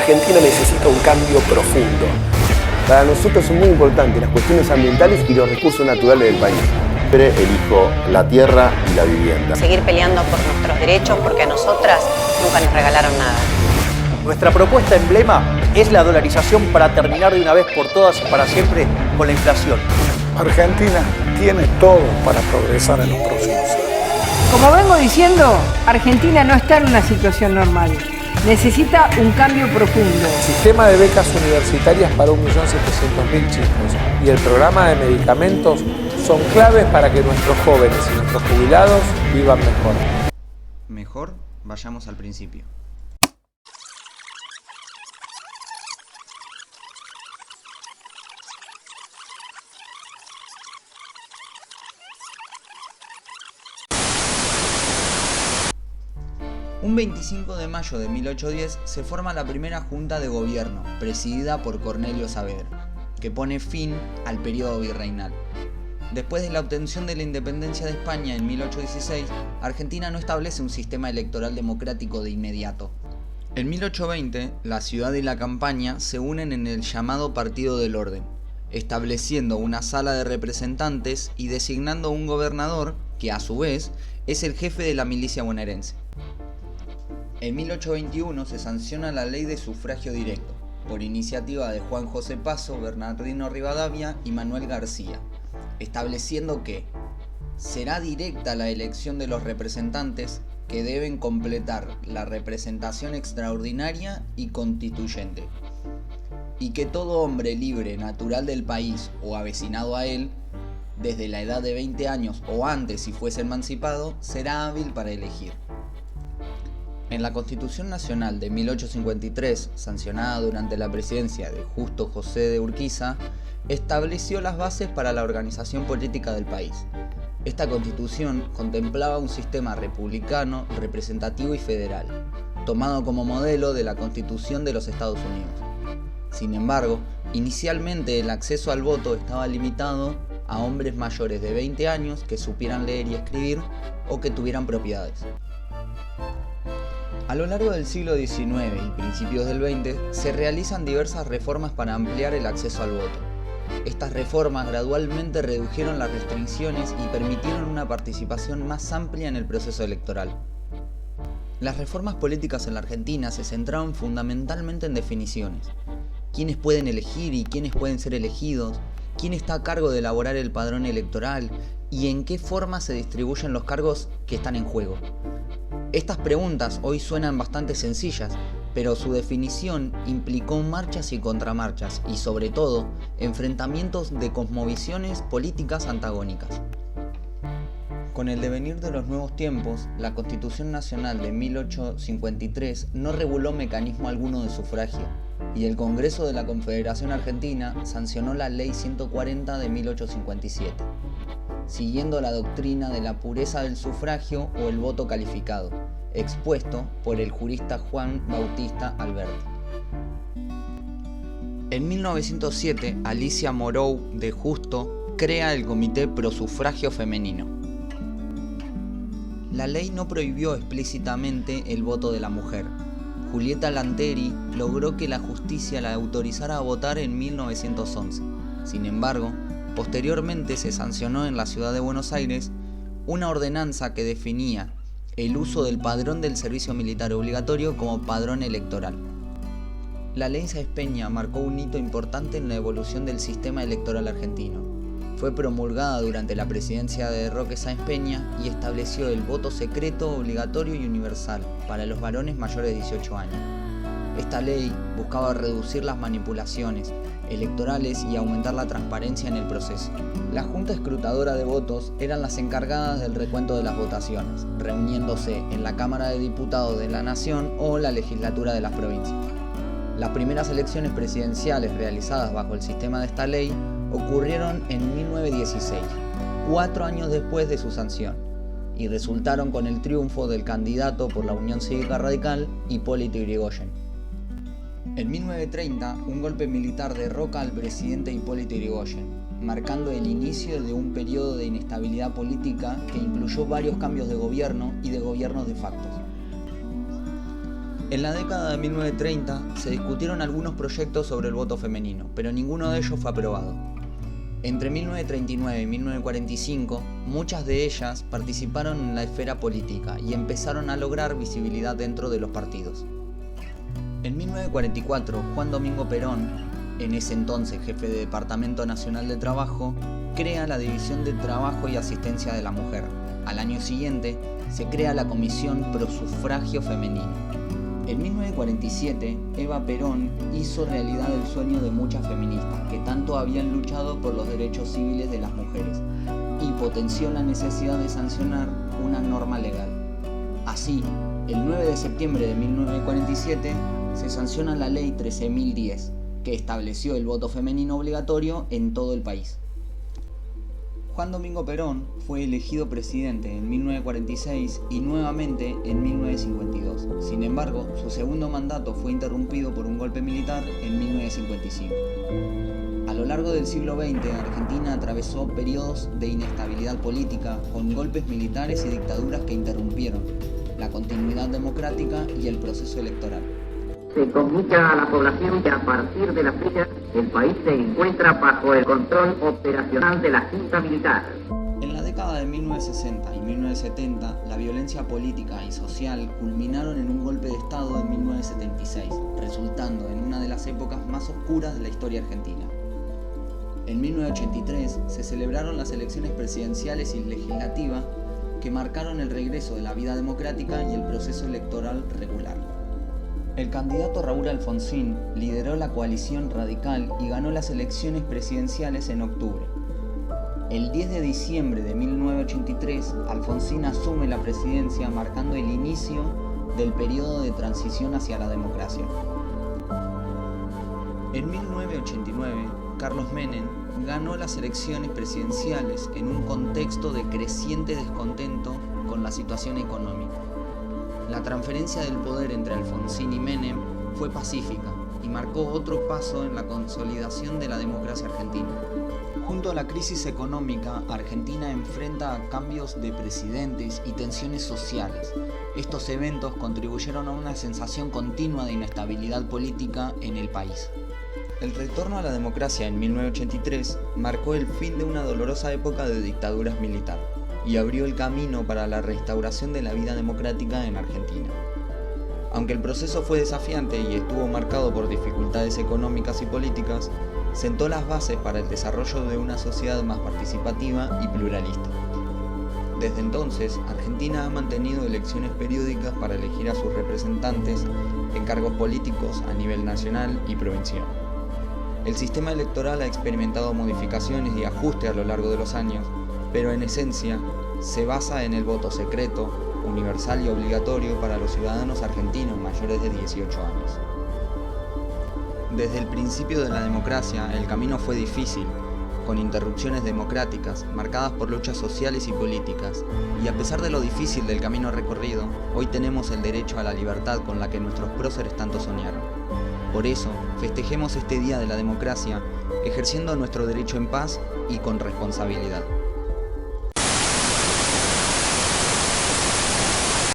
Argentina necesita un cambio profundo. Para nosotros son muy importantes las cuestiones ambientales y los recursos naturales del país. Siempre elijo la tierra y la vivienda. Seguir peleando por nuestros derechos porque a nosotras nunca nos regalaron nada. Nuestra propuesta emblema es la dolarización para terminar de una vez por todas y para siempre con la inflación. Argentina tiene todo para progresar en los próximos años. Como vengo diciendo, Argentina no está en una situación normal. Necesita un cambio profundo. El sistema de becas universitarias para 1.700.000 chicos y el programa de medicamentos son claves para que nuestros jóvenes y nuestros jubilados vivan mejor. Mejor, vayamos al principio. Un 25 de mayo de 1810 se forma la primera Junta de Gobierno, presidida por Cornelio Saavedra, que pone fin al periodo virreinal. Después de la obtención de la independencia de España en 1816, Argentina no establece un sistema electoral democrático de inmediato. En 1820, la ciudad y la campaña se unen en el llamado Partido del Orden, estableciendo una sala de representantes y designando un gobernador, que a su vez es el jefe de la milicia bonaerense. En 1821 se sanciona la ley de sufragio directo, por iniciativa de Juan José Paso, Bernardino Rivadavia y Manuel García, estableciendo que será directa la elección de los representantes que deben completar la representación extraordinaria y constituyente, y que todo hombre libre, natural del país o avecinado a él, desde la edad de 20 años o antes si fuese emancipado, será hábil para elegir. En la Constitución Nacional de 1853, sancionada durante la presidencia de Justo José de Urquiza, estableció las bases para la organización política del país. Esta Constitución contemplaba un sistema republicano, representativo y federal, tomado como modelo de la Constitución de los Estados Unidos. Sin embargo, inicialmente el acceso al voto estaba limitado a hombres mayores de 20 años que supieran leer y escribir o que tuvieran propiedades. A lo largo del siglo XIX y principios del XX se realizan diversas reformas para ampliar el acceso al voto. Estas reformas gradualmente redujeron las restricciones y permitieron una participación más amplia en el proceso electoral. Las reformas políticas en la Argentina se centraron fundamentalmente en definiciones: quiénes pueden elegir y quiénes pueden ser elegidos, quién está a cargo de elaborar el padrón electoral y en qué forma se distribuyen los cargos que están en juego. Estas preguntas hoy suenan bastante sencillas, pero su definición implicó marchas y contramarchas y, sobre todo, enfrentamientos de cosmovisiones políticas antagónicas. Con el devenir de los nuevos tiempos, la Constitución Nacional de 1853 no reguló mecanismo alguno de sufragio, y el Congreso de la Confederación Argentina sancionó la Ley 140 de 1857, siguiendo la doctrina de la pureza del sufragio o el voto calificado, expuesto por el jurista Juan Bautista Alberti. En 1907, Alicia Morou de Justo crea el Comité Pro Sufragio Femenino. La ley no prohibió explícitamente el voto de la mujer. Julieta Lanteri logró que la justicia la autorizara a votar en 1911. Sin embargo, posteriormente se sancionó en la ciudad de Buenos Aires una ordenanza que definía el uso del padrón del servicio militar obligatorio como padrón electoral. La ley Sáenz Peña marcó un hito importante en la evolución del sistema electoral argentino. Fue promulgada durante la presidencia de Roque Sáenz Peña y estableció el voto secreto, obligatorio y universal para los varones mayores de 18 años. Esta ley buscaba reducir las manipulaciones electorales y aumentar la transparencia en el proceso. La Junta Escrutadora de Votos eran las encargadas del recuento de las votaciones, reuniéndose en la Cámara de Diputados de la Nación o la Legislatura de las provincias. Las primeras elecciones presidenciales realizadas bajo el sistema de esta ley ocurrieron en 1916, 4 años después de su sanción, y resultaron con el triunfo del candidato por la Unión Cívica Radical, Hipólito Yrigoyen. En 1930, un golpe militar derroca al presidente Hipólito Yrigoyen, marcando el inicio de un periodo de inestabilidad política que incluyó varios cambios de gobierno y de gobiernos de facto. En la década de 1930 se discutieron algunos proyectos sobre el voto femenino, pero ninguno de ellos fue aprobado. Entre 1939 y 1945, muchas de ellas participaron en la esfera política y empezaron a lograr visibilidad dentro de los partidos. En 1944, Juan Domingo Perón, en ese entonces jefe de Departamento Nacional de Trabajo, crea la División de Trabajo y Asistencia de la Mujer. Al año siguiente, se crea la Comisión Pro Sufragio Femenino. En 1947, Eva Perón hizo realidad el sueño de muchas feministas que tanto habían luchado por los derechos civiles de las mujeres y potenció la necesidad de sancionar una norma legal. Así, el 9 de septiembre de 1947 se sanciona la Ley 13.010, que estableció el voto femenino obligatorio en todo el país. Juan Domingo Perón fue elegido presidente en 1946 y nuevamente en 1952. Sin embargo, su segundo mandato fue interrumpido por un golpe militar en 1955. A lo largo del siglo XX, Argentina atravesó periodos de inestabilidad política con golpes militares y dictaduras que interrumpieron la continuidad democrática y el proceso electoral. Se comunica a la población que a partir de la fecha el país se encuentra bajo el control operacional de la Junta Militar. En la década de 1960 y 1970, la violencia política y social culminaron en un golpe de Estado en 1976, resultando en una de las épocas más oscuras de la historia argentina. En 1983 se celebraron las elecciones presidenciales y legislativas que marcaron el regreso de la vida democrática y el proceso electoral regular. El candidato Raúl Alfonsín lideró la coalición radical y ganó las elecciones presidenciales en octubre. El 10 de diciembre de 1983, Alfonsín asume la presidencia marcando el inicio del periodo de transición hacia la democracia. En 1989, Carlos Menem ganó las elecciones presidenciales en un contexto de creciente descontento con la situación económica. La transferencia del poder entre Alfonsín y Menem fue pacífica y marcó otro paso en la consolidación de la democracia argentina. Junto a la crisis económica, Argentina enfrenta cambios de presidentes y tensiones sociales. Estos eventos contribuyeron a una sensación continua de inestabilidad política en el país. El retorno a la democracia en 1983 marcó el fin de una dolorosa época de dictaduras militares y abrió el camino para la restauración de la vida democrática en Argentina. Aunque el proceso fue desafiante y estuvo marcado por dificultades económicas y políticas, sentó las bases para el desarrollo de una sociedad más participativa y pluralista. Desde entonces, Argentina ha mantenido elecciones periódicas para elegir a sus representantes en cargos políticos a nivel nacional y provincial. El sistema electoral ha experimentado modificaciones y ajustes a lo largo de los años, pero en esencia se basa en el voto secreto, universal y obligatorio para los ciudadanos argentinos mayores de 18 años. Desde el principio de la democracia, el camino fue difícil, con interrupciones democráticas, marcadas por luchas sociales y políticas, y a pesar de lo difícil del camino recorrido, hoy tenemos el derecho a la libertad con la que nuestros próceres tanto soñaron. Por eso, festejemos este Día de la Democracia, ejerciendo nuestro derecho en paz y con responsabilidad.